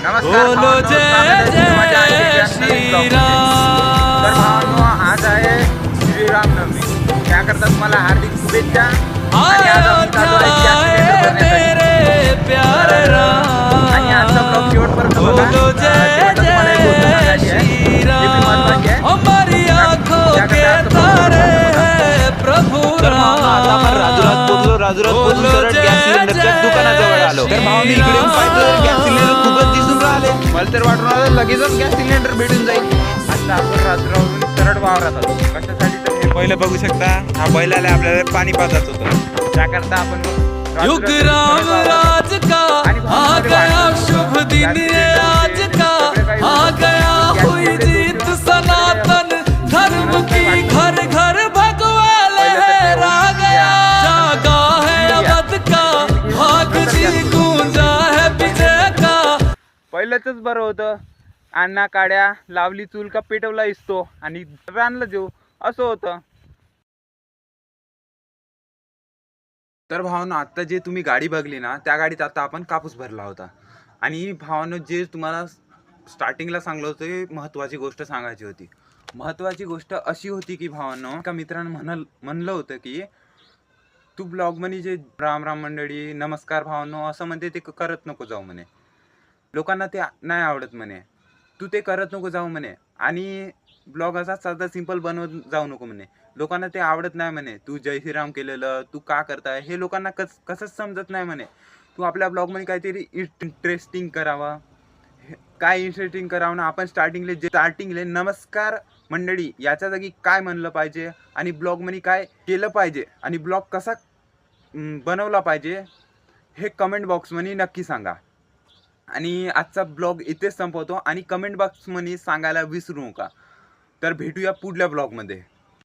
बोलो जय जय श्री राम। तर भावांनो, आज आहे श्रीरामनवमी, त्याकरता तुम्हाला हार्दिक शुभेच्छा। आणि आज आपण चालू आहे गॅस सिलेंडर मेरे प्यारे राम। आणि आजचा ब्लॉग शेवटपर्यंत बघा। बोलो जय जय श्री राम। हमारी आंखों के तारे हैं प्रभु राम। आता आपण राजुरात पोहोचलो। राजुरात पोहोचून सरळ गॅस सिलेंडरच्या दुकानाजवळ आलो। तर भावांनी इकडे पाहिलं गॅस सिलेंडर खूपच दिसून राहिले। मला तर वाटून राहिलं लगेचच गॅस सिलेंडर भेटून जाईल। आता आपण राजुरावरून सरळ वावरात आलो। कशासाठी तर हे पहिलं बघू शकता, हा बैलाला आपल्याला पाणी पाजायचं होतं। त्याकरता आपण युग राम राज का आ गया शुभ दिन ये आज का। आ गया हुई जीत सनातन धर्म की, घर घर भगवा लहरा गया। जागा है अवध का भाग जी, गूंजा है विजय का। पहिलंच बरं होतं, अण्णा काड्या लावली चूल का पेटवला इसतो आणि रानला जेव असं होतं। तर भावांनो, आता जे तुम्ही गाडी बघली ना, त्या गाडीत आता आपण कापूस भरला होता। आणि भावांनो, जे तुम्हाला स्टार्टिंगला सांगलं होतं, महत्त्वाची गोष्ट सांगायची होती। महत्त्वाची गोष्ट अशी होती की भावांनो, एका मित्रानं म्हणलं होतं की तू ब्लॉग म्हणे जे राम राम मंडळी नमस्कार भावांनो असं म्हणते ते करत नको जाऊ म्हणे। लोकांना ते नाही आवडत म्हणे, तू ते करत नको जाऊ म्हणे। आणि ब्लॉग असा साधा सिंपल बनवत जाऊ नको म्हणे, लोकांना ते आवडत नाही म्हणे। तू जय श्रीराम केलेलं तू का करताय हे लोकांना कसंच समजत नाही म्हणे। तू आपल्या ब्लॉगमध्ये काहीतरी इंटरेस्टिंग करावं, काय इंटरेस्टिंग करावं ना। आपण स्टार्टिंगले नमस्कार मंडळी याच्या जागी काय म्हणलं पाहिजे आणि ब्लॉगमध्ये काय केलं पाहिजे आणि ब्लॉग कसा बनवला पाहिजे हे कमेंट बॉक्समध्ये नक्की सांगा। आणि आजचा ब्लॉग इथेच संपवतो आणि कमेंट बॉक्समध्ये सांगायला विसरू नका। तर भेटूया पुढल्या ब्लॉगमध्ये।